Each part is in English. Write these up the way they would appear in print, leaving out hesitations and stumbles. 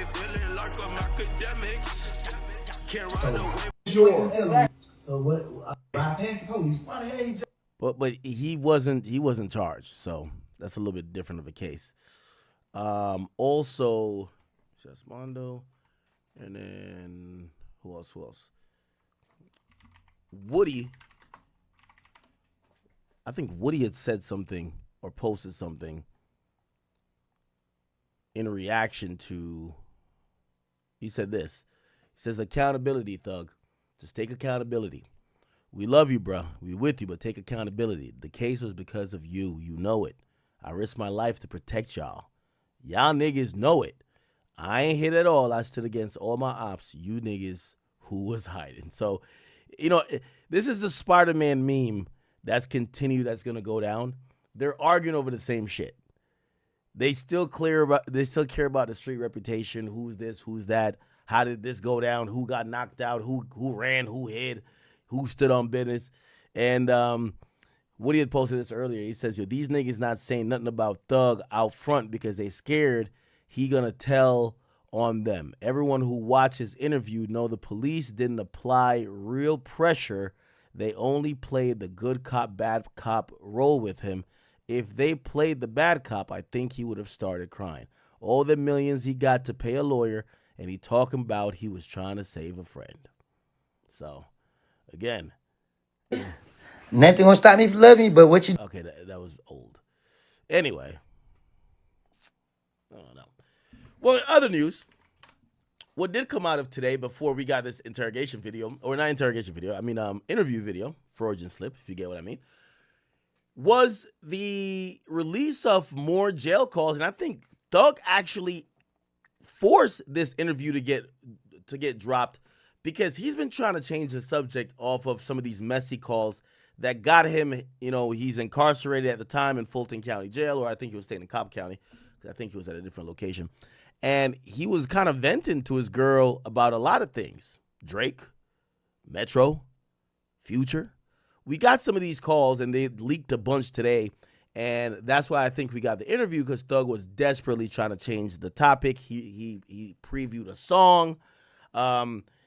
feeling like I'm Akademiks. Can't run away. Sure. So what? Ride past the police. Why the hell he just? But he wasn't charged, so that's a little bit different of a case. Also, just Mondo, and then who else? Woody. I think Woody had said something or posted something in reaction to. He said this. He says, "Accountability, Thug. Just take accountability. We love you, bro. We with you, but take accountability. The case was because of you. You know it. I risked my life to protect y'all. Y'all niggas know it. I ain't hit at all. I stood against all my ops. You niggas who was hiding." So, this is the Spider-Man meme that's continued, that's going to go down. They're arguing over the same shit. They still care about the street reputation. Who's this? Who's that? How did this go down? Who got knocked out? Who ran? Who hid? Who stood on business? And Woody had posted this earlier. He says, "Yo, these niggas not saying nothing about Thug out front because they scared he gonna tell on them. Everyone who watched his interview know the police didn't apply real pressure. They only played the good cop, bad cop role with him. If they played the bad cop, I think he would have started crying. All the millions he got to pay a lawyer, and he talking about he was trying to save a friend." So, again. Nothing gonna stop me from loving you, but what you? Okay, that was old. Anyway. I don't know. Well, other news. What did come out of today before we got this interrogation video, or not interrogation video, I mean interview video, Freudian slip, if you get what I mean, was the release of more jail calls. And I think Thug actually forced this interview to get dropped because he's been trying to change the subject off of some of these messy calls that got him, he's incarcerated at the time in Fulton County Jail, or I think he was staying in Cobb County. I think he was at a different location. And he was kind of venting to his girl about a lot of things. Drake, Metro, Future. We got some of these calls, and they leaked a bunch today. And that's why I think we got the interview, because Thug was desperately trying to change the topic. He previewed a song.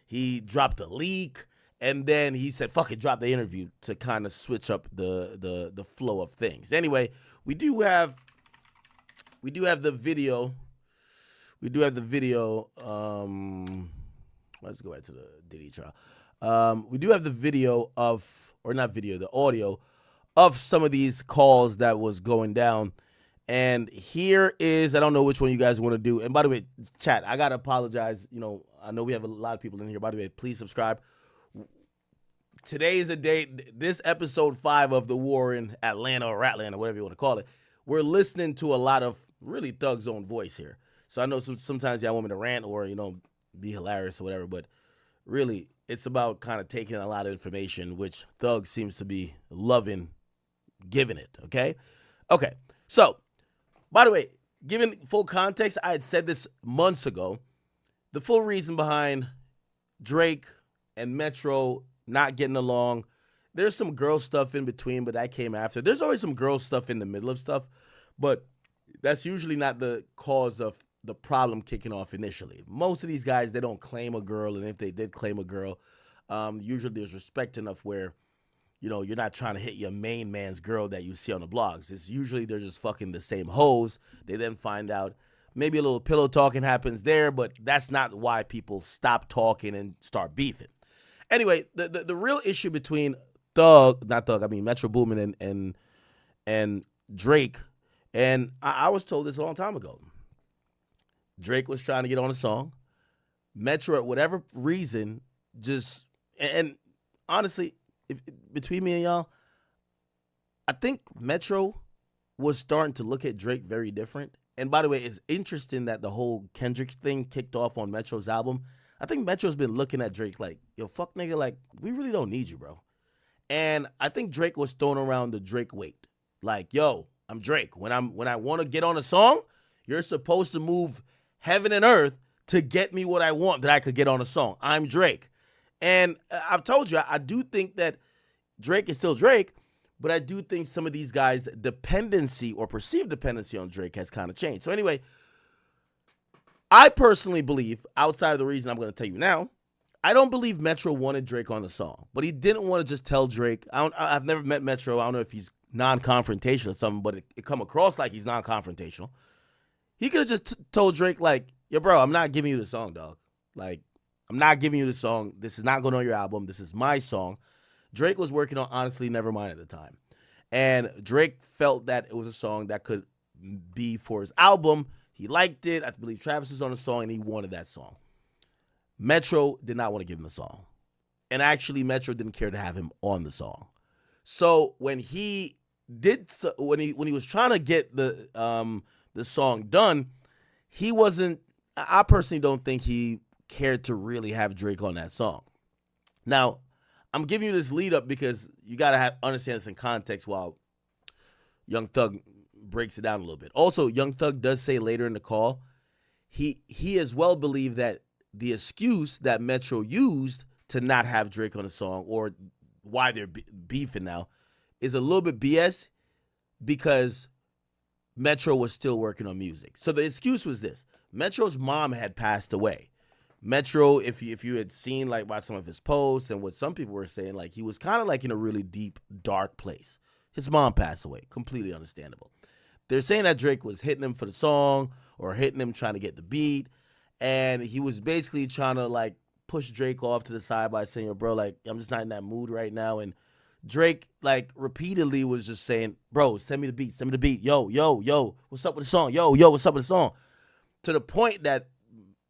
He dropped a leak. And then he said, fuck it, drop the interview to kind of switch up the flow of things. Anyway, we do have the video. Let's go back to the Diddy trial. We do have the video the audio of some of these calls that was going down. And here is, I don't know which one you guys want to do. And by the way, chat, I got to apologize. I know we have a lot of people in here. By the way, please subscribe. Today is a date. This episode 5 of the war in Atlanta or Ratlanta, whatever you want to call it. We're listening to a lot of really Thug's own voice here. So I know sometimes y'all want me to rant or, be hilarious or whatever, but really it's about kind of taking a lot of information, which Thug seems to be loving giving it, okay? Okay, so, by the way, given full context, I had said this months ago, the full reason behind Drake and Metro not getting along, there's some girl stuff in between, but that came after. There's always some girl stuff in the middle of stuff, but that's usually not the cause of the problem kicking off initially. Most of these guys, they don't claim a girl, and if they did claim a girl, usually there's respect enough where, you're not trying to hit your main man's girl that you see on the blogs. It's usually they're just fucking the same hoes. They then find out maybe a little pillow talking happens there, but that's not why people stop talking and start beefing. Anyway, the real issue between Metro Boomin and Drake, and I was told this a long time ago. Drake was trying to get on a song. Metro, at whatever reason, and honestly, between me and y'all, I think Metro was starting to look at Drake very different. And by the way, it's interesting that the whole Kendrick thing kicked off on Metro's album. I think Metro's been looking at Drake like, yo, fuck nigga, like, we really don't need you, bro. And I think Drake was throwing around the Drake weight. Like, yo, I'm Drake. When I want to get on a song, you're supposed to move heaven and earth to get me what I want that I could get on a song. I'm Drake. And I've told you, I do think that Drake is still Drake, but I do think some of these guys' dependency or perceived dependency on Drake has kind of changed. So anyway, I personally believe, outside of the reason I'm going to tell you now, I don't believe Metro wanted Drake on the song, but he didn't want to just tell Drake. I've never met Metro. I don't know if he's non-confrontational or something, but it come across like he's non-confrontational. He could have just told Drake, like, yo, bro, I'm not giving you the song, dog. Like, I'm not giving you the song. This is not going on your album. This is my song. Drake was working on Honestly Nevermind at the time. And Drake felt that it was a song that could be for his album. He liked it. I believe Travis was on the song, and he wanted that song. Metro did not want to give him the song. And actually, Metro didn't care to have him on the song. So when he was trying to get the song done, he wasn't, I personally don't think he cared to really have Drake on that song. Now, I'm giving you this lead up because you got to understand this in context while Young Thug breaks it down a little bit. Also, Young Thug does say later in the call, he as well believed that the excuse that Metro used to not have Drake on the song, or why they're beefing now, is a little bit BS because Metro was still working on music. So the excuse was this. Metro's mom had passed away. Metro, if you had seen like by some of his posts and what some people were saying, like he was kind of like in a really deep, dark place. His mom passed away. Completely understandable. They're saying that Drake was hitting him for the song or hitting him trying to get the beat. And he was basically trying to like push Drake off to the side by saying, yo, bro, like I'm just not in that mood right now. And Drake like repeatedly was just saying, bro, send me the beat, send me the beat. Yo, what's up with the song? Yo, what's up with the song? To the point that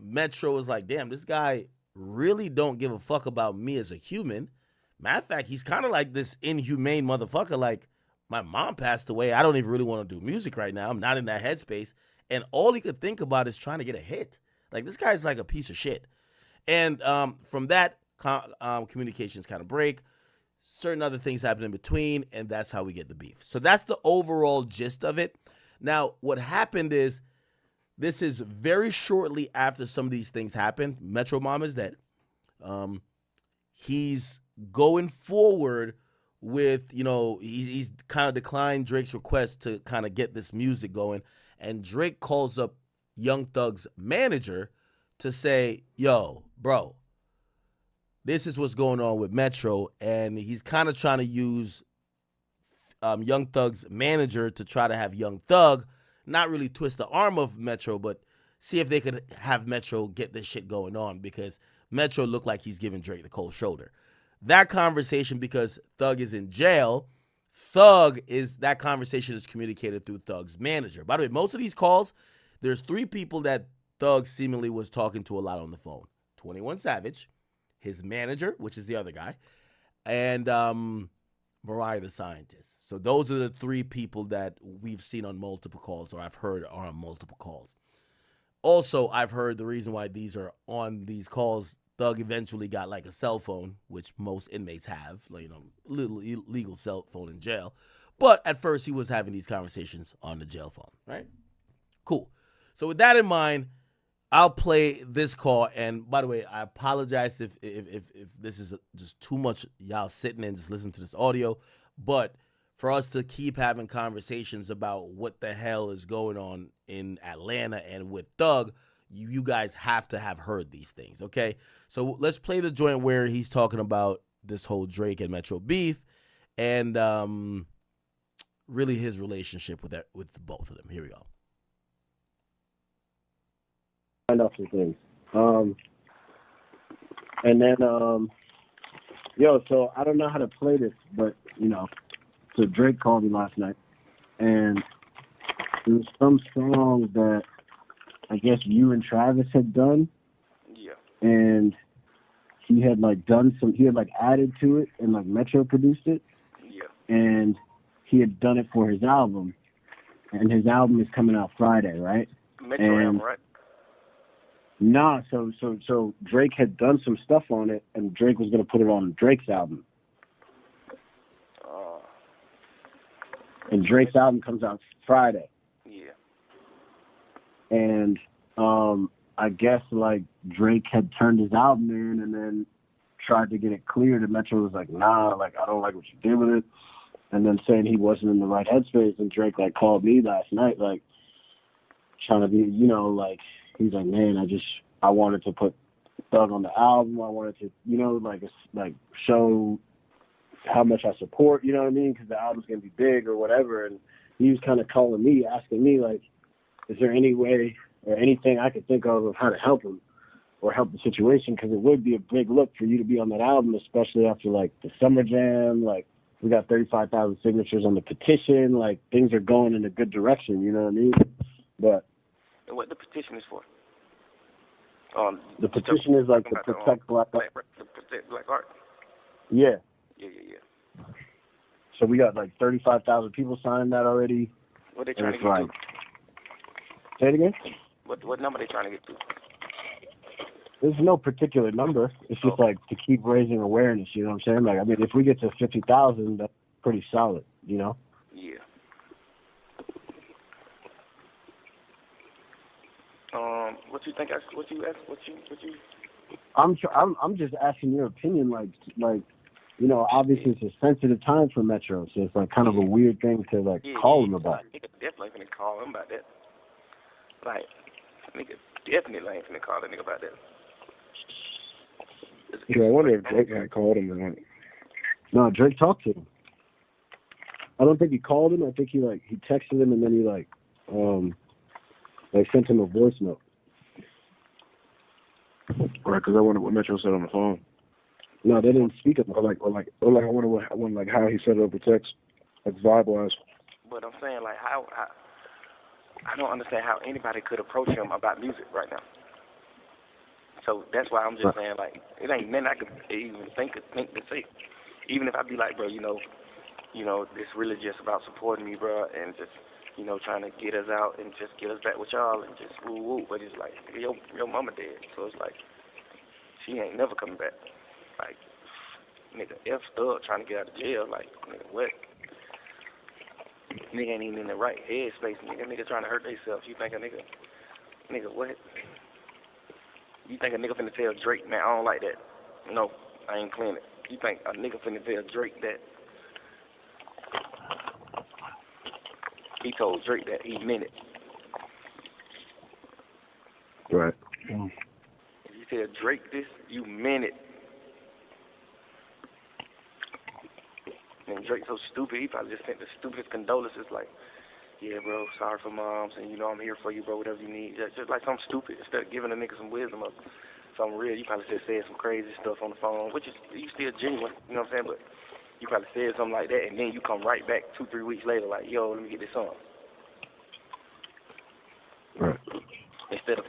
Metro was like, damn, this guy really don't give a fuck about me as a human. Matter of fact, he's kind of like this inhumane motherfucker. Like, my mom passed away. I don't even really want to do music right now. I'm not in that headspace. And all he could think about is trying to get a hit. Like, this guy's like a piece of shit. And from that, communications kind of break. Certain other things happen in between, and that's how we get the beef. So that's the overall gist of it. Now, what happened is, this is very shortly after some of these things happened. Metro Mom is dead. He's going forward with, he's kind of declined Drake's request to kind of get this music going. And Drake calls up Young Thug's manager to say, yo, bro, this is what's going on with Metro. And he's kind of trying to use Young Thug's manager to try to have Young Thug not really twist the arm of Metro, but see if they could have Metro get this shit going on, because Metro looked like he's giving Drake the cold shoulder. That conversation, because Thug is in jail, that conversation is communicated through Thug's manager. By the way, most of these calls, there's 3 people that Thug seemingly was talking to a lot on the phone. 21 Savage, his manager, which is the other guy, and Mariah the Scientist. So those are the 3 people that we've seen on multiple calls, or I've heard are on multiple calls. Also, I've heard the reason why these are on these calls, Thug eventually got like a cell phone, which most inmates have, like, little illegal cell phone in jail. But at first he was having these conversations on the jail phone, right? Cool. So with that in mind, I'll play this call. And by the way, I apologize if this is just too much y'all sitting and just listening to this audio. But for us to keep having conversations about what the hell is going on in Atlanta and with Thug, you guys have to have heard these things, okay? So let's play the joint where he's talking about this whole Drake and Metro beef and really his relationship with both of them. Here we go. Find out some things. And then, so I don't know how to play this, but, so Drake called me last night, and there was some song that I guess you and Travis had done. Yeah. And he had, added to it, and, Metro produced it. Yeah. And he had done it for his album, and his album is coming out Friday, right? Metro album, right? Nah, so Drake had done some stuff on it, and Drake was going to put it on Drake's album. And Drake's album comes out Friday. Yeah. And I guess, Drake had turned his album in and then tried to get it cleared, and Metro was like, nah, I don't like what you did with it. And then saying he wasn't in the right headspace, and Drake, called me last night, trying to be, he's like, man, I wanted to put Thug on the album. I wanted to, like show how much I support, you know what I mean? Because the album's going to be big or whatever. And he was kind of calling me, asking me, like, is there any way or anything I could think of how to help him or help the situation? Because it would be a big look for you to be on that album, especially after, like, the Summer Jam. Like, we got 35,000 signatures on the petition. Like, things are going in a good direction, you know what I mean? But what the petition is for? The petition is, like, to protect black art. To protect black art? Yeah. Yeah. So we got, like, 35,000 people signing that already. What they trying to get to? Say it again? What number they trying to get to? There's no particular number. It's just like to keep raising awareness, you know what I'm saying? Like, I mean, if we get to 50,000, that's pretty solid, you know? Yeah. What you think? What you? I'm just asking your opinion, like, you know, obviously it's a sensitive time for Metro, so it's like kind of a weird thing to like call him about. Nigga definitely finna call him about that. Like, nigga definitely ain't finna call that nigga about that. Yeah, I wonder if Drake had called him or not. No, Drake talked to him. I don't think he called him. I think he texted him and then he sent him a voice note. Right, because I wonder what Metro said on the phone. No, they didn't speak of it. Or I wonder how he set it up with text, like vibe-wise. But I'm saying, like, how I don't understand how anybody could approach him about music right now. So that's why I'm just saying, like, it ain't nothing I could even think to say. Even if I be like, bro, you know, it's really just about supporting me, bro, and just, you know, trying to get us out and just get us back with y'all and just woo woo. But it's like, your mama dead, so it's like, she ain't never coming back. Like, nigga, F Thug trying to get out of jail. Like, nigga, what? Nigga ain't even in the right headspace. Nigga trying to hurt themselves. You think a nigga, what? You think a nigga finna tell Drake, man, I don't like that? No, I ain't clean it. You think a nigga finna tell Drake that? He told Drake that he meant it. Right. If you tell Drake this, you meant it. And Drake so stupid, he probably just sent the stupidest condolences, like, yeah, bro, sorry for moms, and you know I'm here for you, bro, whatever you need. Just like something stupid. Instead of giving a nigga some wisdom or something real, you probably just said some crazy stuff on the phone, which is, you still genuine, you know what I'm saying? But you probably said something like that, and then you come right back 2-3 weeks later, like, yo, let me get this song. Right. Instead of,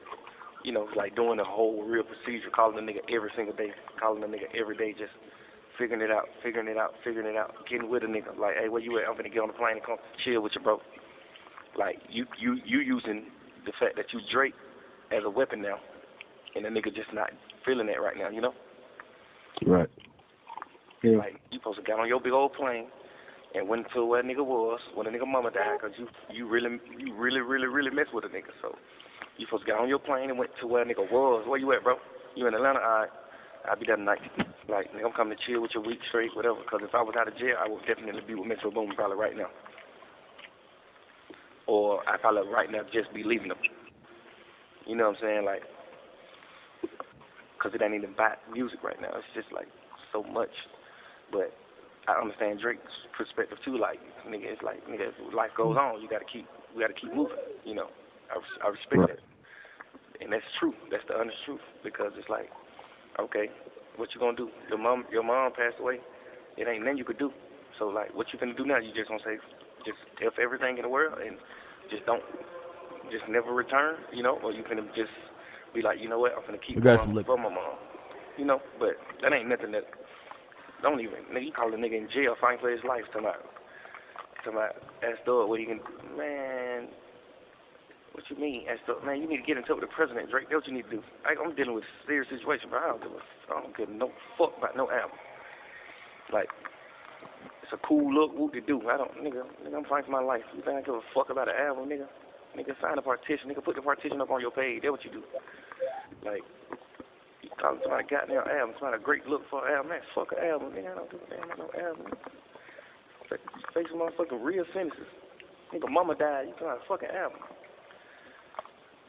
you know, like doing the whole real procedure, calling a nigga every single day, calling a nigga every day, just figuring it out, getting with a nigga. Like, hey, where you at? I'm finna get on the plane and come chill with your bro. Like, you using the fact that you Drake as a weapon now, and the nigga just not feeling that right now, you know? Right. Yeah. Like, you supposed to get on your big old plane and went to where a nigga was when a nigga mama died, because you really mess with a nigga. So you supposed to get on your plane and went to where a nigga was. Where you at, bro? You in Atlanta? All right. I'll be there tonight. Like, nigga, I'm coming to chill with you a week straight, whatever, because if I was out of jail, I would definitely be with Metro Boomin probably right now. Or I probably right now just be leaving them. You know what I'm saying? Like, because it ain't even about music right now. It's just, like, so much. But I understand Drake's perspective, too. Like, nigga, it's like, nigga, if life goes on, we got to keep moving, you know. I respect that. And that's true. That's the honest truth. Because it's like, okay, what you gonna do? Your mom passed away. It ain't nothing you could do. So, like, what you gonna do now? You just gonna say, just F everything in the world and just never return, you know? Or you gonna just be like, you know what? I'm gonna keep going for my mom, you know? But that ain't nothing that. Don't even. Nigga, you call a nigga in jail, fighting for his life. Talking about ask Thug what he can. Man, what you mean? Ask Thug, man, you need to get in touch with the president, Drake. That's what you need to do. I'm dealing with a serious situation, but I don't give no fuck about no album. Like, it's a cool look, whoop de do. Nigga, I'm fighting for my life. You think I give a fuck about an album, nigga? Nigga, sign a partition. Nigga, put the partition up on your page. That's what you do. Like, you talking somebody goddamn album, somebody a great look for an album. Man, fuck an album, nigga. I don't give a damn about no album. Say some motherfucking real sentences. Nigga, mama died. You talking about a fucking album.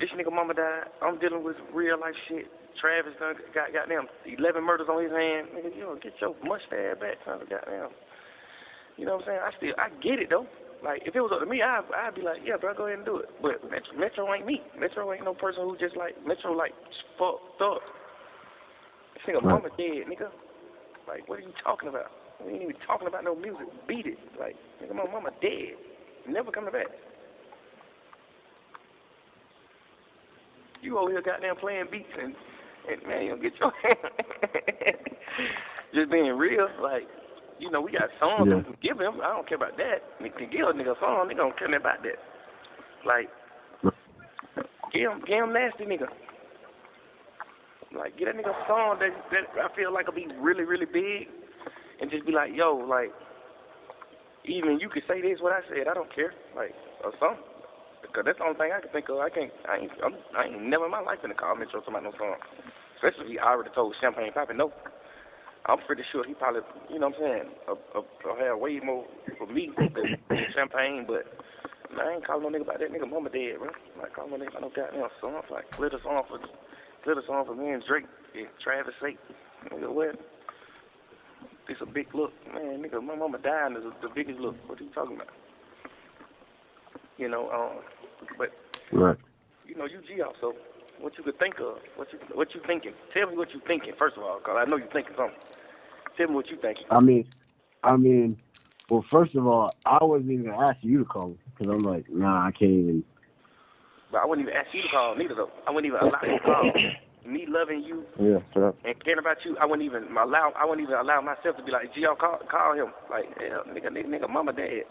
This nigga mama died. I'm dealing with real life shit. Travis done got goddamn 11 murders on his hand. Nigga, you know, get your mustache back, son. Goddamn. You know what I'm saying? I get it though. Like if it was up to me, I'd be like, yeah, bro, go ahead and do it. But Metro ain't me. Metro ain't no person who just like Metro like fucked up. This nigga mama dead, nigga. Like what are you talking about? We ain't even talking about no music. Beat it. Like nigga, my mama dead. Never coming back. You over here goddamn playing beats and man, you don't get your just being real, like, you know, we got songs we can give him. I don't care about that. We can give a nigga a song, nigga don't care nothing about that. Like, give him nasty nigga. Like, get that nigga a song that I feel like will be really, really big and just be like, yo, like, even you could say this what I said, I don't care. Like, or something. Because that's the only thing I can think of. I ain't never in my life gonna call Metro about no song. Especially if he already told Champagne Papi no. I'm pretty sure he probably, you know what I'm saying, had way more for me than Champagne, but man, I ain't calling no nigga about that. Nigga mama dead, bro. I'm not calling no nigga about no goddamn song. Like, clear the song for me and Drake and Travis sake. Nigga, what? It's a big look. Man, nigga, my mama dying is the biggest look. What are you talking about? You know, but you know, you G also. What you could think of? What you thinking? Tell me what you thinking first of all, cause I know you thinking something. Tell me what you thinking. I mean, well, first of all, I wasn't even gonna ask you to call because I'm like, nah, I can't even. But I wouldn't even ask you to call neither though. I wouldn't even allow you to call. Me loving you and caring about you, I wouldn't even allow myself to be like, G, call him. Like, hell, nigga, mama dead.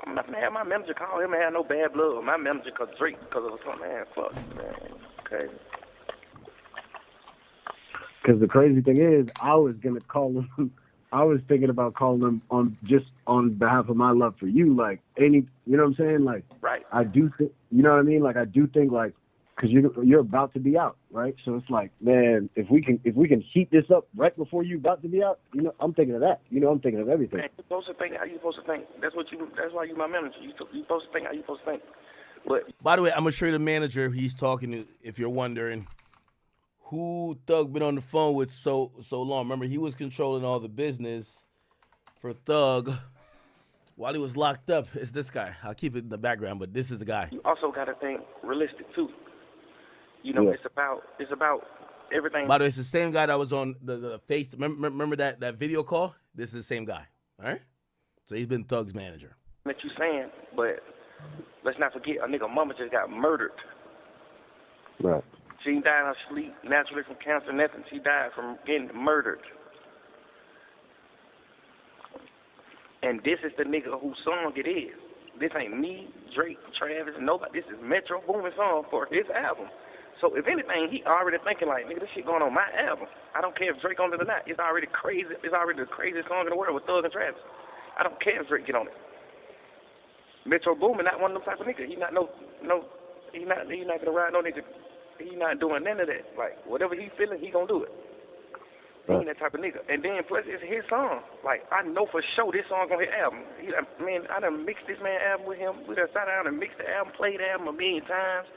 I'm not gonna have my manager call him and have no bad blood. My manager, cause Drake, because of something, man. Fuck, man. Okay. Because the crazy thing is, I was gonna call him. I was thinking about calling him on behalf of my love for you. Like you know what I'm saying? Like, right. I do think, you know what I mean? Like, I do think like, because you're about to be out, right? So it's like, man, if we can heat this up right before you about to be out, you know, I'm thinking of that. You know, I'm thinking of everything. Man, you're supposed to think how you supposed to think. That's why you my manager. You supposed to think how you supposed to think. But by the way, I'm gonna show you the manager he's talking to. If you're wondering who Thug been on the phone with so long, remember he was controlling all the business for Thug while he was locked up. It's this guy. I'll keep it in the background, but this is the guy. You also got to think realistic too. You know, it's about everything. By the way, it's the same guy that was on the face. Remember that video call? This is the same guy. All right. So he's been Thug's manager. That you saying, but let's not forget a nigga mama just got murdered. Right. She didn't die in her sleep naturally from cancer, nothing. She died from getting murdered. And this is the nigga whose song it is. This ain't me, Drake, Travis, nobody. This is Metro Boomin song for his album. So if anything, he already thinking like, nigga, this shit going on my album. I don't care if Drake on it or not. It's already crazy. It's already the craziest song in the world with Thug and Travis. I don't care if Drake get on it. Metro Boomin not one of them type of nigga. He not gonna ride no nigga. He not doing none of that. Like whatever he feeling, he gonna do it. He ain't that type of nigga. And then plus it's his song. Like I know for sure this song on his album. I done mixed this man album with him. We done sat down and mixed the album, played the album a million times.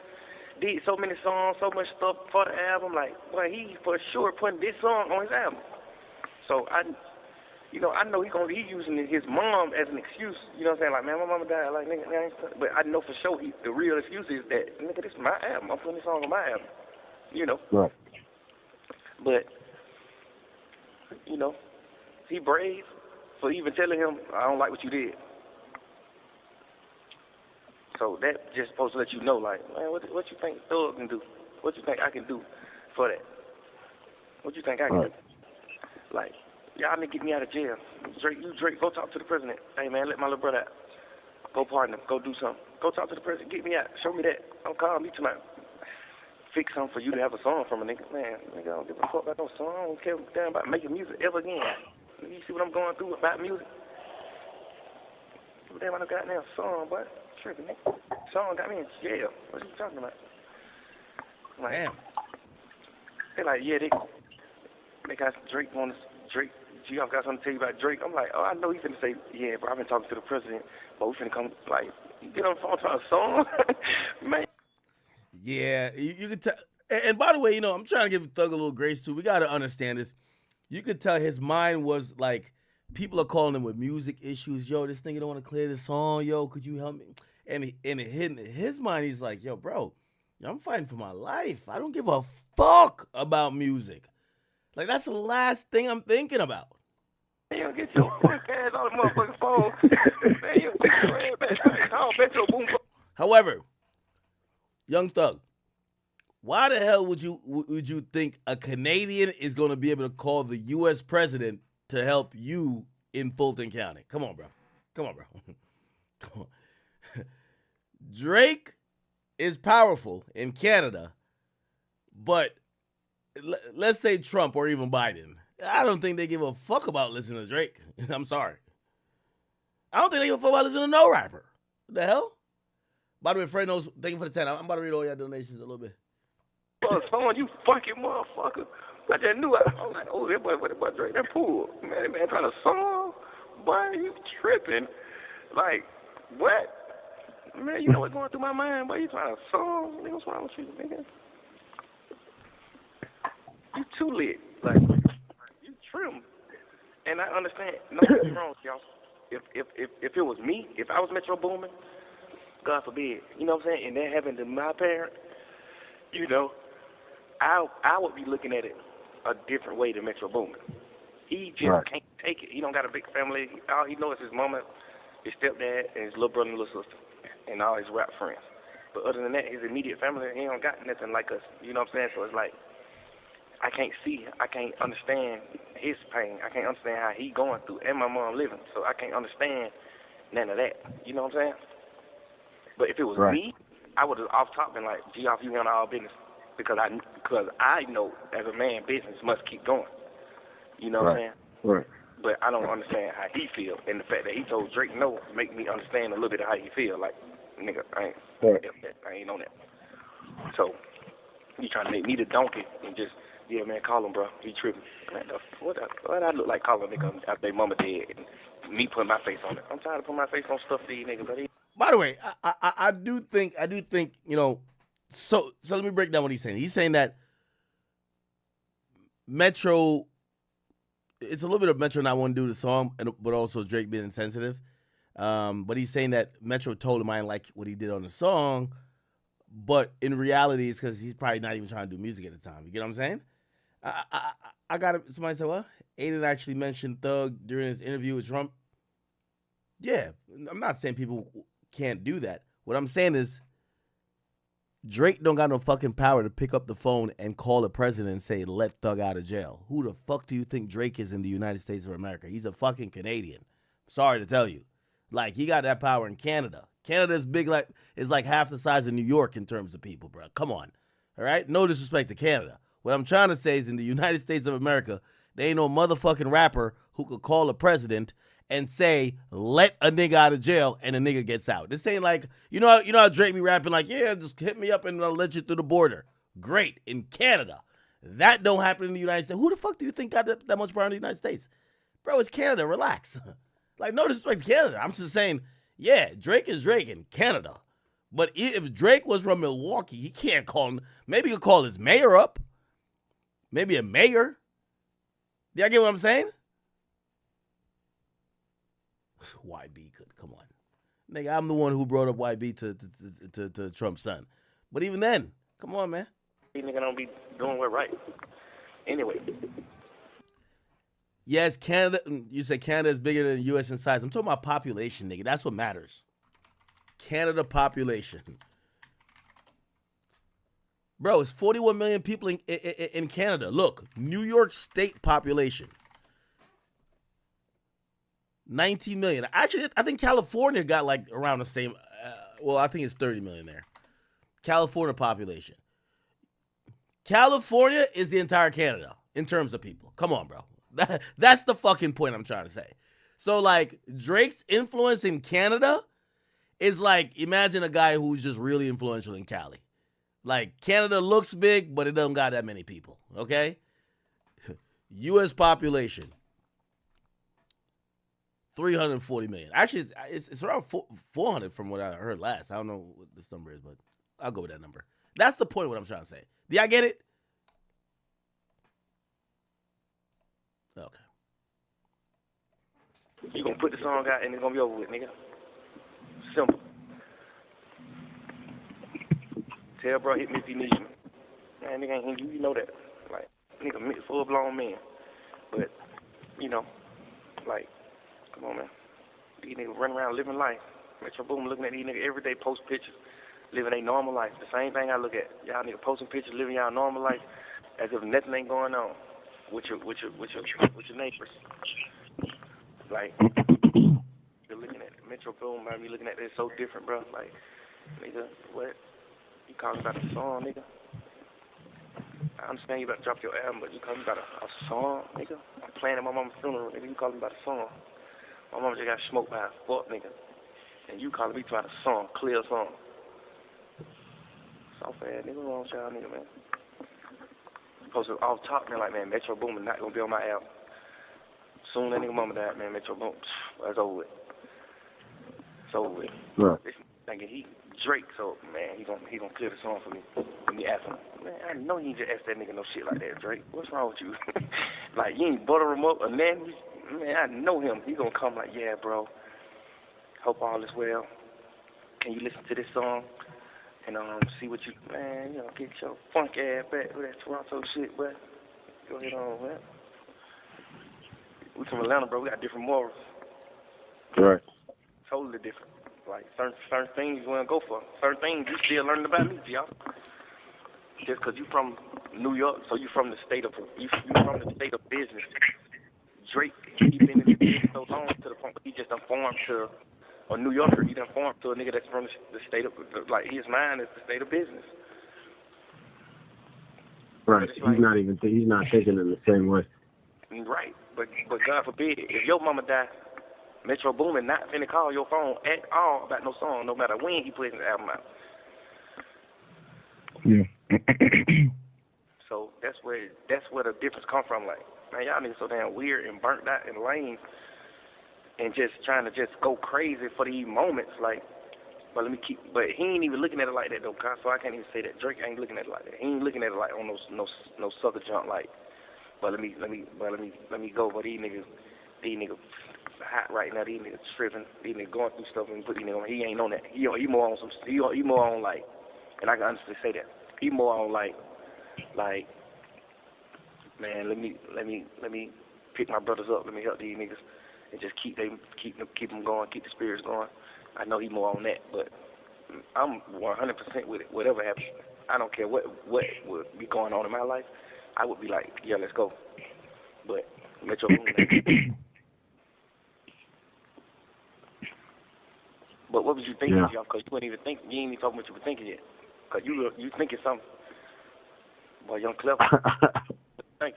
Did so many songs, so much stuff for the album. Like, well, he for sure putting this song on his album. So I know he using his mom as an excuse. You know what I'm saying? Like, man, my mama died. Like, nigga, but I know for sure the real excuse is that, nigga, this is my album. I'm putting this song on my album. You know. Right. But you know, he brave for even telling him, I don't like what you did. So that just supposed to let you know, like, man, what you think Thug can do? What you think I can do for that? What you think I can do? Like, y'all need to get me out of jail. Drake, go talk to the president. Hey, man, let my little brother out. Go partner, go do something. Go talk to the president, get me out. Show me that. Don't call me tonight. Fix something for you to have a song from a nigga. Man, nigga, I don't give a fuck about no song. I don't care damn about making music ever again. You see what I'm going through about music? Give a damn about no goddamn song, boy. Tripping, nigga. Song got me in jail. What are you talking about? Like, damn. They like, yeah, they got Drake on this. Drake, G-Off got something to tell you about Drake. I'm like, oh, I know he's finna say, yeah, bro, I've been talking to the president, but we finna come, like, you get on the phone to a song? Man. Yeah, you could tell. And by the way, I'm trying to give Thug a little grace too. We got to understand this. You could tell his mind was like, people are calling him with music issues. Yo, this nigga don't want to clear this song. Yo, could you help me? And in his mind, he's like, yo, bro, I'm fighting for my life. I don't give a fuck about music. Like, that's the last thing I'm thinking about. Man, get your fuck ass on the motherfucking phone. Man, you get your ass back. Call Metro Boomin. However, Young Thug, why the hell would you think a Canadian is going to be able to call the U.S. president to help you in Fulton County? Come on, bro. Come on. Drake is powerful in Canada, but let's say Trump or even Biden. I don't think they give a fuck about listening to Drake. I'm sorry. I don't think they give a fuck about listening to no rapper. What the hell? By the way, Fred knows, thank you for the 10. I'm about to read all your donations a little bit. Son, you fucking motherfucker. I just knew I was like, oh, that boy Drake, that pool. Man, that man trying to song. Boy, you tripping. Like, what? Man, you know what's going through my mind? Boy, you trying to song? Nigga, what's wrong with you, nigga? You too lit. Like, you trim. And I understand. No, what's wrong with y'all? If it was me, if I was Metro Boomin, God forbid, you know what I'm saying, and that happened to my parent, I would be looking at it a different way than Metro Boomin. He just can't take it. He don't got a big family. All he knows is his mama, his stepdad, and his little brother and little sister, and all his rap friends. But other than that, his immediate family, he don't got nothing like us. You know what I'm saying? So it's like, I can't understand his pain. I can't understand how he going through, and my mom living. So I can't understand none of that. You know what I'm saying? But if it was me, I would have off top been like, gee, off you want all business. Because I know as a man, business must keep going. You know what I'm saying? Right. But I don't understand how he feel. And the fact that he told Drake no make me understand a little bit of how he feel. Like, nigga, I ain't on that. So, he trying to make me the donkey and just, yeah, man, call him, bro. He tripping. Man, what I look like calling a nigga after their mama dead and me putting my face on it. I'm tired of putting my face on stuff for these niggas. But by the way, I do think, so let me break down what he's saying. He's saying that Metro, it's a little bit of Metro not wanting to do the song, but also Drake being insensitive. But he's saying that Metro told him I didn't like what he did on the song, but in reality, it's because he's probably not even trying to do music at the time. You get what I'm saying? I got it. Somebody said, what? Aiden actually mentioned Thug during his interview with Trump. Yeah, I'm not saying people can't do that. What I'm saying is Drake don't got no fucking power to pick up the phone and call the president and say, let Thug out of jail. Who the fuck do you think Drake is in the United States of America? He's a fucking Canadian. Sorry to tell you. Like, he got that power in Canada. Canada's big, it's like half the size of New York in terms of people, bro. Come on. All right? No disrespect to Canada. What I'm trying to say is in the United States of America, there ain't no motherfucking rapper who could call a president and say, let a nigga out of jail, and a nigga gets out. This ain't like, you know how Drake be rapping like, yeah, just hit me up and I'll let you through the border. Great. In Canada. That don't happen in the United States. Who the fuck do you think got that much power in the United States? Bro, it's Canada. Relax. Like, no disrespect to Canada. I'm just saying, yeah, Drake is Drake in Canada. But if Drake was from Milwaukee, he can't call him. Maybe he could call his mayor up. Maybe a mayor. Do y'all get what I'm saying? YB could. Come on. Nigga, I'm the one who brought up YB to Trump's son. But even then, come on, man. These niggas don't be doing what right. Anyway. Yes, Canada, you say Canada is bigger than the U.S. in size. I'm talking about population, nigga. That's what matters. Canada population. Bro, it's 41 million people in Canada. Look, New York State population. 19 million. Actually, I think California got like around the same. I think it's 30 million there. California population. California is the entire Canada in terms of people. Come on, bro. That's the fucking point I'm trying to say. So, like, Drake's influence in Canada is like, imagine a guy who's just really influential in Cali. Like, Canada looks big, but it doesn't got that many people, okay? U.S. population. 340 million. Actually, it's around 400 from what I heard last. I don't know what this number is, but I'll go with that number. That's the point of what I'm trying to say. Do y'all get it? Okay. You gonna put the song out and it's gonna be over with, nigga. Simple. Tell bro, hit me if you need me. Man, nigga ain't you know that. Like, nigga, full blown man. But, you know, like, come on, man. These niggas running around living life. Metro Boomin looking at these niggas every day, post pictures, living a normal life. The same thing I look at. Y'all niggas posting pictures, living y'all normal life, as if nothing ain't going on with your neighbors. Like, you're looking at Metro Boomin, man, you looking at this so different, bro. Like, nigga, what? You calling about a song, nigga? I understand you about to drop your album, but you calling about a song, nigga? I'm playing at my mama's funeral, nigga. You calling about a song? My mama just got smoked by a fuck, nigga. And you calling me about a song, clear song. Soft ass nigga, what's wrong with y'all, nigga, man? Supposed to off top, man, like, man, Metro Boomin not gonna be on my album. Soon that nigga mama died, man, Metro Boomin, that's over with. It's over with. Right. This thinking he Drake, so man, he gonna clear the song for me. Let me ask him. Man, I know you ain't just ask that nigga no shit like that, Drake. What's wrong with you? Like, you ain't butter him up or nothing. Man, I know him. He gonna come like, yeah, bro. Hope all is well. Can you listen to this song and see what you, man, you know, get your funk ass back with that Toronto shit, but go ahead on, man. We from Atlanta, bro. We got different morals. Right. Totally different. Like, certain things you want to go for. Certain things you still learning about me, y'all. Just because you from New York, so you from the state of business. Drake, he been in the business so long to the point where he just done formed to a New Yorker. He done formed to a nigga that's from the state of, like, his mind is the state of business. Right. He's like, not thinking in the same way. Right. But God forbid, if your mama die, Metro Boomin not finna call your phone at all about no song, no matter when he puts his album out. Yeah. So that's where the difference come from. Like, man, y'all niggas so damn weird and burnt out and lame, and just trying to just go crazy for these moments. Like, but he ain't even looking at it like that though, so I can't even say that. Drake ain't looking at it like that. He ain't looking at it like on no sucker junk like. But let me go. But these niggas hot right now. These niggas tripping. These niggas going through stuff and put these niggas on. He ain't on that. He more on some. He more on like, and I can honestly say that. He more on like, man, let me pick my brothers up. Let me help these niggas and just keep them going, keep the spirits going. I know he more on that, but I'm 100% with it. Whatever happens, I don't care what would be going on in my life. I would be like, yeah, let's go. But Metro Boomin. But what was you thinking, y'all? Because you wasn't even thinking. You ain't even talking what you were thinking yet. Because you thinking something. Boy, young clever.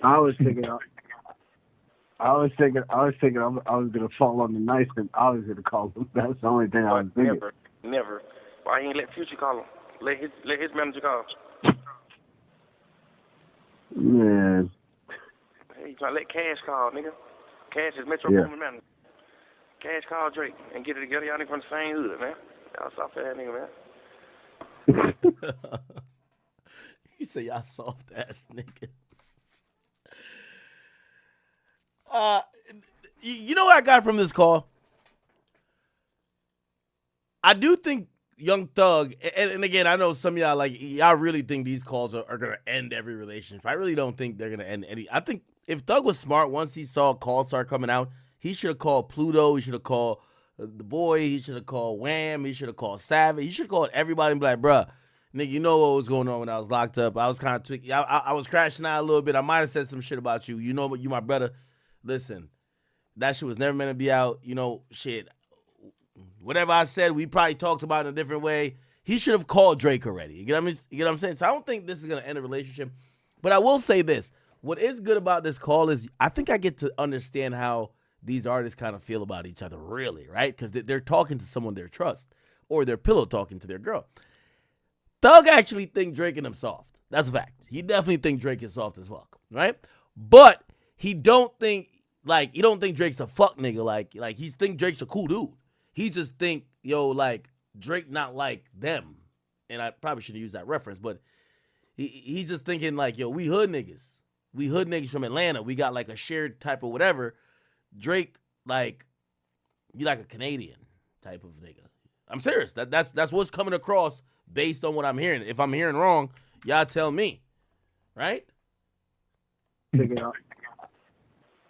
I was thinking I was gonna fall on the knife and I was gonna call him. That's the only thing I was thinking. Never. Why ain't let Future call him? Let his manager call. Man. Hey, you trying to let Cash call, nigga? Cash is Metro Boomin manager. Cash call Drake and get it together. Y'all niggas from the same hood, man. Y'all soft ass nigga, man. He said y'all soft ass niggas. You know what I got from this call? I do think Young Thug, and again, I know some of y'all y'all really think these calls are gonna end every relationship. I really don't think they're gonna end any. I think if Thug was smart, once he saw calls start coming out, he should have called Pluto. He should have called The Boy. He should have called Wham. He should have called Savage. He should have called everybody and be like, bruh, nigga, you know what was going on when I was locked up. I was kind of tweaking. I was crashing out a little bit. I might have said some shit about you. You know, but you my brother. Listen, that shit was never meant to be out. You know, shit. Whatever I said, we probably talked about it in a different way. He should have called Drake already. You get what I'm saying? So I don't think this is going to end a relationship. But I will say this. What is good about this call is I think I get to understand how these artists kind of feel about each other, really, right? Because they're talking to someone they trust, or they're pillow talking to their girl. Thug actually think Drake and him soft. That's a fact. He definitely think Drake is soft as fuck, right? But he don't think Drake's a fuck nigga. Like he think Drake's a cool dude. He just think, Drake not like them. And I probably shouldn't use that reference, but He's just thinking like, yo, we hood niggas. We hood niggas from Atlanta. We got like a shared type of whatever. Drake, like, you like a Canadian type of nigga. I'm serious. That's what's coming across based on what I'm hearing. If I'm hearing wrong, y'all tell me. Right? I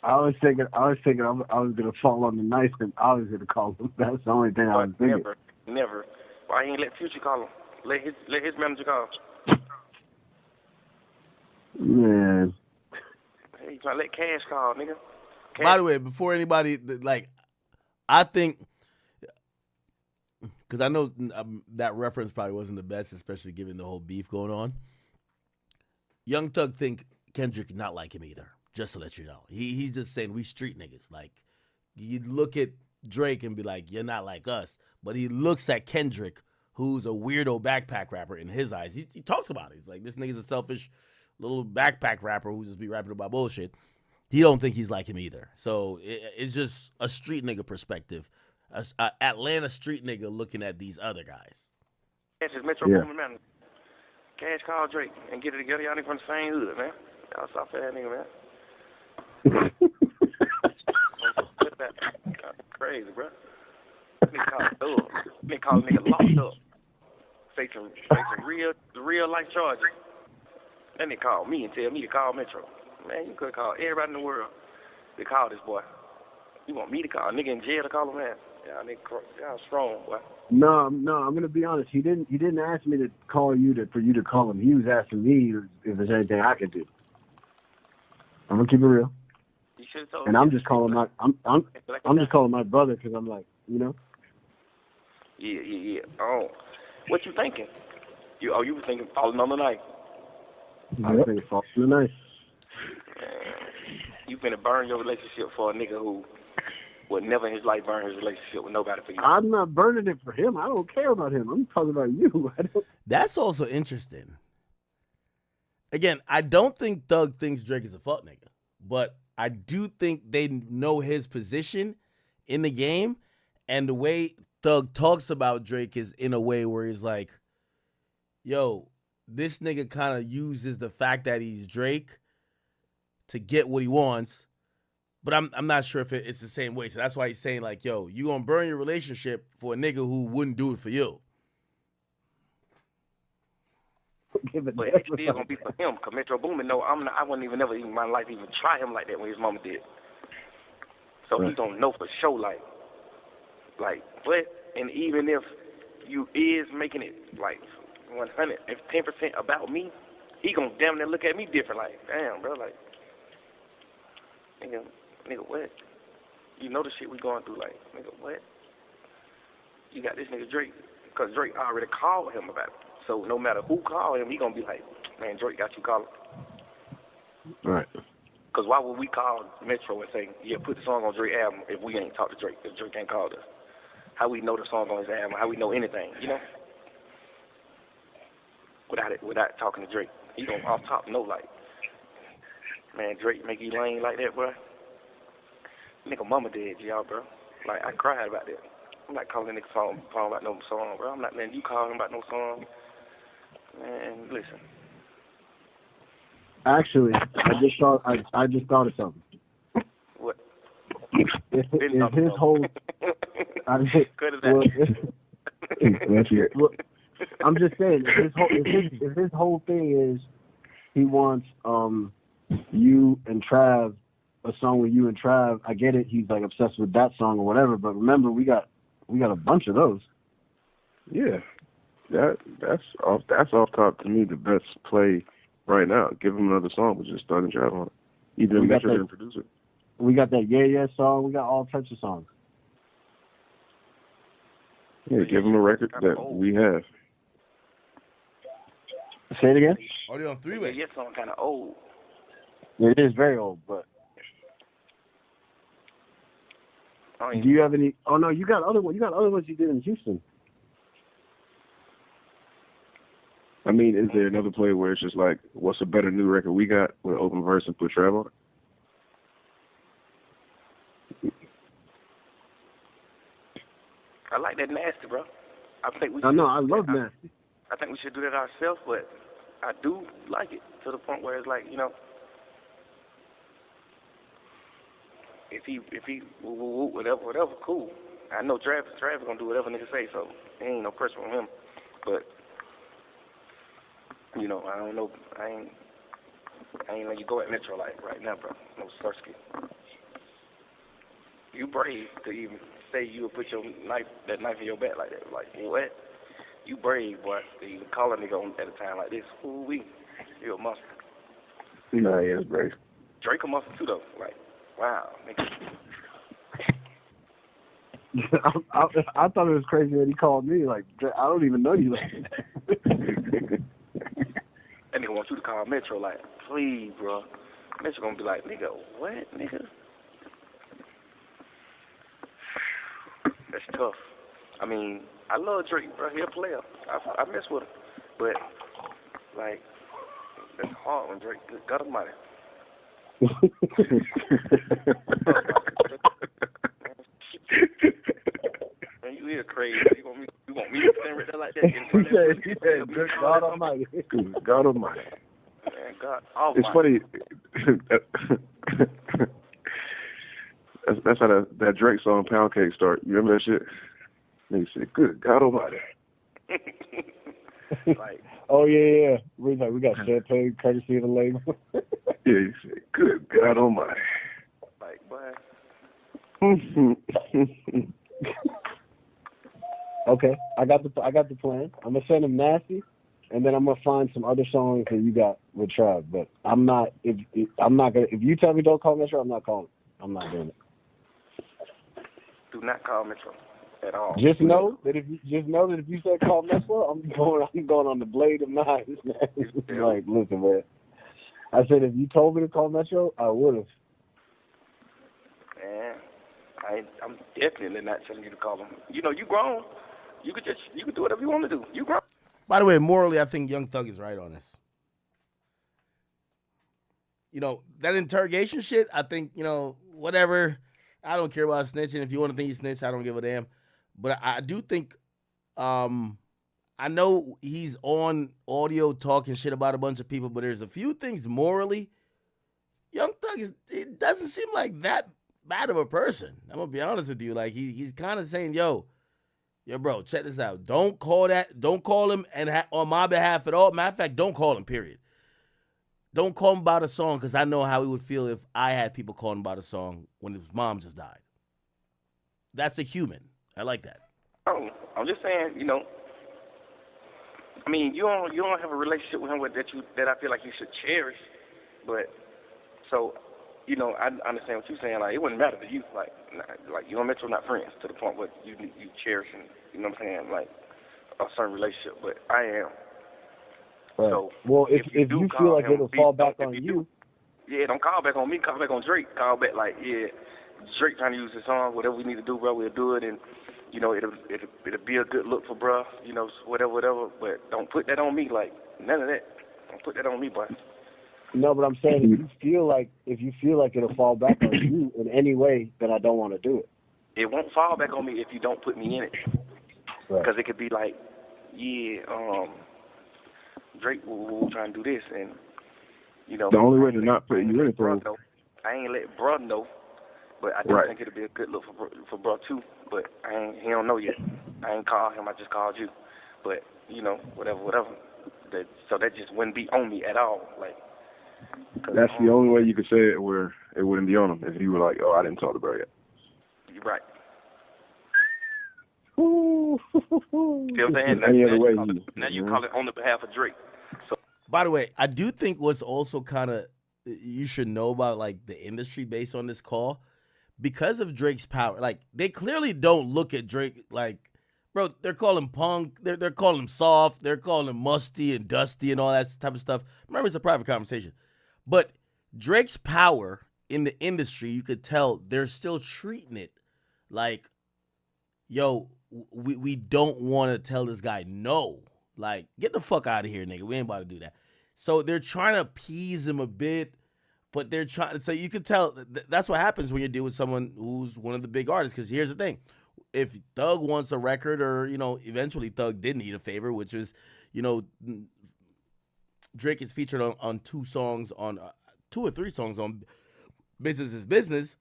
was thinking I was gonna fall on the knife and I was gonna call him. That's the only thing I was thinking. Never. Why he ain't let Future call him? Let his manager call. Man. Hey, you trying to let Cash call, nigga? Cash. By the way, before anybody, like, I think, because I know that reference probably wasn't the best, especially given the whole beef going on. Young Thug think Kendrick not like him either, just to let you know. He's just saying we street niggas. Like, you look at Drake and be like, you're not like us. But he looks at Kendrick, who's a weirdo backpack rapper in his eyes. He talks about it. He's like, this nigga's a selfish little backpack rapper who just be rapping about bullshit. He don't think he's like him either. So it's just a street nigga perspective. A Atlanta street nigga looking at these other guys. Cash is Metro Boomin man. Cash call Drake and get it together. Y'all niggas from the same hood, man. Y'all soft ass nigga, man. Crazy, bro. Nigga call a nigga locked up. Facing real life charges. Then they call me and tell me to call Metro. Man, you could call everybody in the world to call this boy. You want me to call a nigga in jail to call him, man? Y'all strong, boy. No, I'm gonna be honest. He didn't ask me to call you for you to call him. He was asking me if there's anything I could do. I'm gonna keep it real. You should have told and me. I'm just calling just calling my brother because I'm like, you know. Yeah. Oh, what you thinking? You were thinking falling on the knife. I was thinking falling on the knife. You finna burn your relationship for a nigga who would never in his life burn his relationship with nobody for you. I'm not burning it for him. I don't care about him. I'm talking about you. That's also interesting. Again, I don't think Thug thinks Drake is a fuck nigga, but I do think they know his position in the game, and the way Thug talks about Drake is in a way where he's like, yo, this nigga kind of uses the fact that he's Drake to get what he wants, but I'm not sure if it's the same way. So that's why he's saying like, yo, you gonna burn your relationship for a nigga who wouldn't do it for you. But it's still gonna be for him, cause Metro Boomin, no, I wouldn't even never in my life even try him like that when his mama did. So he don't know for sure, like what? And even if you is making it like 100, if 10% about me, he gonna damn near look at me different, like, damn, bro, like, nigga, what? You know the shit we going through, like, nigga, what? You got this nigga Drake, cause Drake already called him about it. So no matter who called him, he gonna be like, man, Drake got you calling. Right. Cause why would we call Metro and say, yeah, put the song on Drake's album if we ain't talked to Drake, if Drake ain't called us? How we know the song on his album? How we know anything, you know? Without talking to Drake. He gonna off top know, like, man, Drake make you lame like that, bro. Nigga mama dead, y'all, bro. Like, I cried about that. I'm not calling nigga phone about no song, bro. I'm not letting you call him about no song. Man, listen. Actually, I just thought of something. What? If his whole Good as that. Well, I'm just saying, if his whole thing is he wants you and Trav, a song with you and Trav, I get it. He's like obsessed with that song or whatever. But remember, we got a bunch of those. Yeah, that's off top to me the best play right now. Give him another song, but just Thug and Trav on it. Either Metro didn't produce it. We got that Yeah song. We got all types of songs. Yeah, give him a record that we have. Say it again. Are they on three-way? Yeah, song kind of old. It is very old, but. Do you have any? Oh no, you got other ones. You got other ones you did in Houston. I mean, is there another play where it's just like, what's a better new record we got with open verse and put Trav on it? I like that Nasty, bro. I think we. I know. I love Nasty. I think we should do that ourselves, but I do like it to the point where it's like, you know, if he whatever, cool. I know Travis gonna do whatever nigga say, so there ain't no pressure on him. But you know, I don't know. I ain't let you go at Metro like right now, bro. No Sirski. You brave to even say you would put that knife in your back like that. Like, what? You brave, boy. To even call a nigga on at a time like this. Ooh-wee. You a monster. No, he is brave. Drake a monster too, though. Like, wow, nigga. I thought it was crazy that he called me. Like, I don't even know you. That nigga wants you to call Metro, like, please, bro. Metro gonna be like, nigga, what, nigga? That's tough. I mean, I love Drake, bro. He a player. I mess with him. But, like, that's hard when Drake, good God almighty. Man, you is crazy. You want me to stand right there like that? He said, good God almighty. God almighty. Man, God almighty. It's funny. That's how that Drake song Pound Cake start. You remember that shit? Nigga said, good God almighty. Like, oh, yeah. We got champagne courtesy of the label. Yeah, he said, good God almighty. like, boy. Okay, I got the plan. I'm gonna send him Nasty, and then I'm gonna find some other songs that you got with Trav. But I'm not. If you tell me don't call Metro, I'm not calling. I'm not doing it. Do not call Metro at all. Just know that if you said call Metro, I'm going on the blade of knives. Like, listen, man. I said if you told me to call Metro, I would have. Man, I'm definitely not telling you to call him. You know, you grown. You could do whatever you want to do. You grown. By the way, morally, I think Young Thug is right on this. You know, that interrogation shit, I think, you know, whatever. I don't care about snitching. If you want to think he snitched, I don't give a damn. But I do think, I know he's on audio talking shit about a bunch of people, but there's a few things morally. Young Thug it doesn't seem like that bad of a person. I'm going to be honest with you. Like, he's kind of saying, yo, bro, check this out. Don't call him and on my behalf at all. Matter of fact, don't call him, period. Don't call him about a song because I know how he would feel if I had people calling him about a song when his mom just died. That's a human. I like that. Oh, I'm just saying, you know, I mean, you don't have a relationship with him that I feel like you should cherish. But, so, you know, I understand what you're saying. Like, it wouldn't matter to you. Like you and Metro not friends to the point where you cherish and, you know what I'm saying, like a certain relationship. But I am. Right. So, well, if you feel like it'll fall back on you. Yeah, don't call back on me. Call back on Drake. Call back like, yeah, Drake trying to use his song. Whatever we need to do, bro, we'll do it. And, you know, it'll be a good look for bro. You know, whatever. But don't put that on me. Like, none of that. Don't put that on me, boy. No, but I'm saying if you feel like it'll fall back on you in any way, then I don't want to do it. It won't fall back on me if you don't put me in it. Because it could be like, yeah, Drake will try and do this, and you know. The only way to not put you in it, though. I ain't let bro know, but I do think it'll be a good look for bro too. But he don't know yet. I ain't called him. I just called you. But you know, whatever. So that just wouldn't be on me at all. Like. That's the only way you could say it where it wouldn't be on him if you were like, oh, I didn't talk to bro yet. You're right. You know what I'm saying? Any other way. Now you call it on the behalf of Drake. So. By the way, I do think what's also kind of you should know about like the industry based on this call, because of Drake's power. Like they clearly don't look at Drake like, bro. They're calling him punk. They're calling him soft. They're calling him musty and dusty and all that type of stuff. Remember, it's a private conversation. But Drake's power in the industry, you could tell they're still treating it like, yo, we don't want to tell this guy no. Like, get the fuck out of here, nigga. We ain't about to do that. So they're trying to appease him a bit, but they're trying. So you could tell that's what happens when you deal with someone who's one of the big artists. Because here's the thing: if Thug wants a record, or you know, eventually Thug did need a favor, which was, you know, Drake is featured on 2 or 3 songs on Business is Business.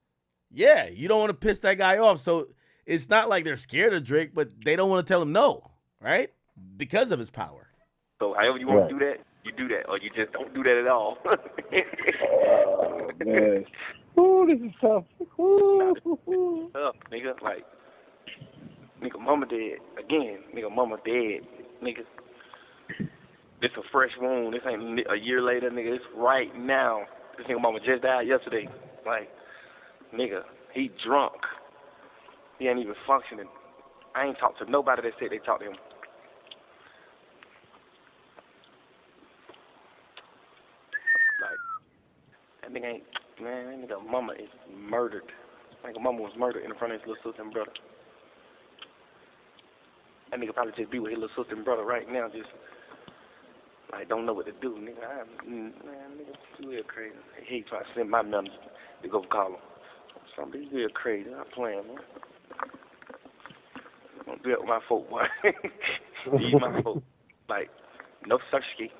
Yeah, you don't want to piss that guy off. So it's not like they're scared of Drake, but they don't want to tell him no, right? Because of his power. So however you want to do that, you do that, or you just don't do that at all. Oh, man. Ooh, this is tough. Ooh. Tough, nigga. Like, nigga, mama dead. Again, nigga, mama dead. Nigga, this a fresh wound. This ain't a year later, nigga. It's right now. This nigga mama just died yesterday. Like, nigga, he drunk. He ain't even functioning. I ain't talked to nobody that said they talked to him. That nigga ain't, man, that nigga mama is murdered. That nigga mama was murdered in front of his little sister and brother. That nigga probably just be with his little sister and brother right now, just, like, don't know what to do. Nigga, man, nigga, you real crazy. He trying to send my numbers to go call him. Something real crazy. I'm playing, man. Don't do that with my folk, boy. These my folk. Like, no sushki.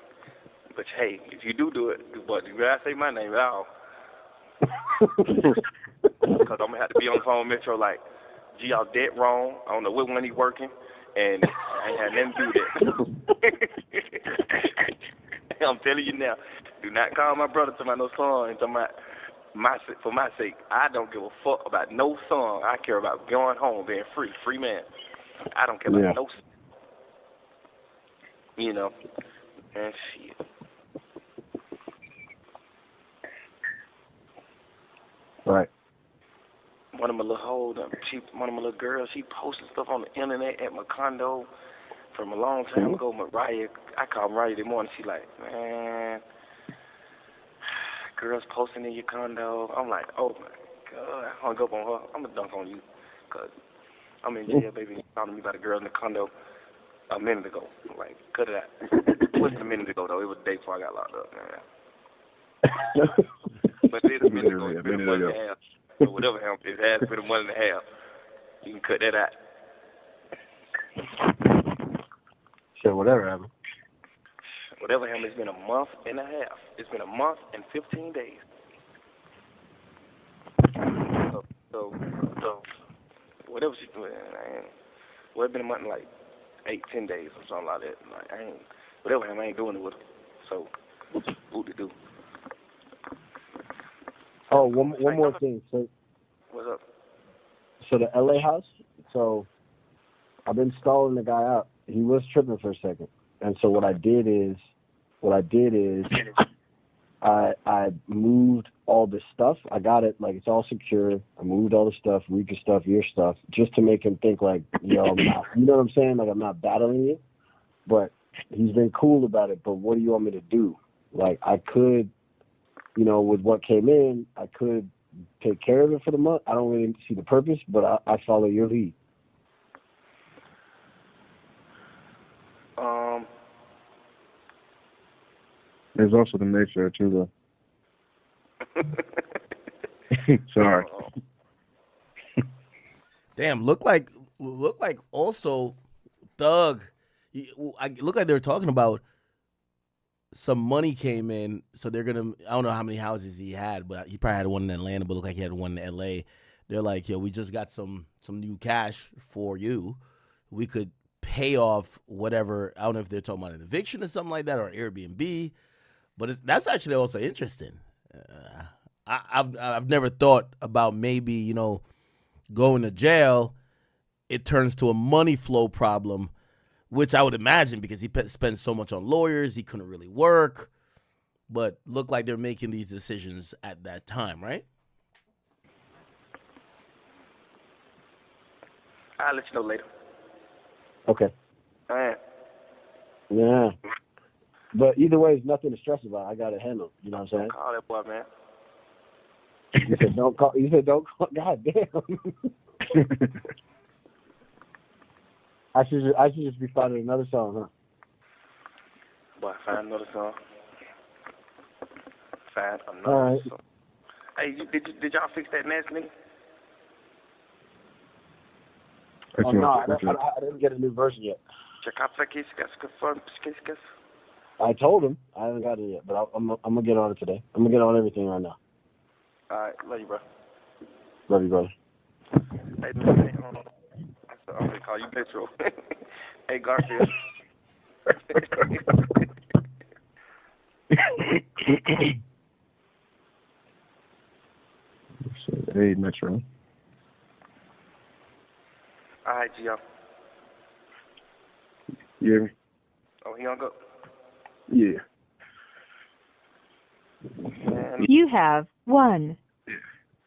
But hey, if you do it, but you gotta say my name at all. Because I'm gonna have to be on the phone with Metro like, gee, y'all dead wrong. I don't know what one he working, and I ain't had nothing to do with that. I'm telling you now, do not call my brother to my no song and to for my sake. I don't give a fuck about no song. I care about going home, being free man. I don't care about no song. You know, and shit. Right. One of my little one of my little girls, she posted stuff on the internet at my condo from a long time ago. Mariah, I called Mariah this morning. She like, man, girls posting in your condo. I'm like, oh my God, I hung up on her. I'm gonna dunk on you, cause I'm in jail, baby. You talking to me about a girl in the condo a minute ago. I'm like, cut it out. It wasn't a minute ago though. It was the day before I got locked up, man. But it's a minute ago. It's been a month and a half. So whatever happened, it has been a month and a half. You can cut that out. Sure, whatever happened. Whatever happened, it's been a month and a half. It's been a month and 15 days. So whatever she doing, well, it's been a month and like 8-10 days or something like that. Like, whatever happened, I ain't doing it with her. So, what to do? Oh, one more thing. So, what's up? So the LA house. So, I've been stalling the guy out. He was tripping for a second, and so what I did is, I moved all the stuff. I got it like it's all secure. I moved all the stuff, Rika's stuff, your stuff, just to make him think like, yo, I'm not, you know what I'm saying? Like I'm not battling you. But he's been cool about it. But what do you want me to do? Like I could, you know, with what came in, I could take care of it for the month. I don't really see the purpose, but I follow your lead. There's also the nature too, though. Sorry. Damn, look like also Thug. Look like they were talking about some money came in, so they're gonna. I don't know how many houses he had, but he probably had one in Atlanta, but looked like he had one in L.A. They're like, yo, we just got some new cash for you. We could pay off whatever. I don't know if they're talking about an eviction or something like that or Airbnb, but that's actually also interesting. I've never thought about maybe, you know, going to jail. It turns to a money flow problem, which I would imagine because he spent so much on lawyers, he couldn't really work. But looked like they're making these decisions at that time, right? I'll let you know later. Okay. All right. Yeah. But either way, it's nothing to stress about. I got it handled. You know what I'm saying? Call that boy, man. You said don't call. God damn. I should just be finding another song, huh? Boy, find another song. Find another All right. song. Hey, did y'all fix that nasty nigga? Oh no, I didn't get a new version yet. Check out the case, confirm case. I told him. I haven't got it yet, but I'm gonna get on it today. I'm gonna get on everything right now. All right, love you, bro. Love you, brother. Hey, man, I'm gonna call you Metro. Hey, Garfield. Hey, Metro. All right, Gio. You hear me? Oh, he hung up. Yeah. Man. You have 1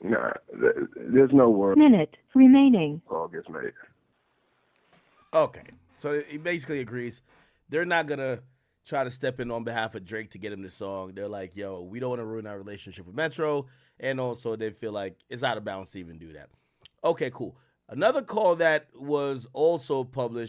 Nah, there's no word. minute remaining. Call gets made. Okay, so he basically agrees. They're not gonna try to step in on behalf of Drake to get him this song. They're like, yo, we don't want to ruin our relationship with Metro, and also they feel like it's out of bounds to even do that. Okay, cool. Another call that was also published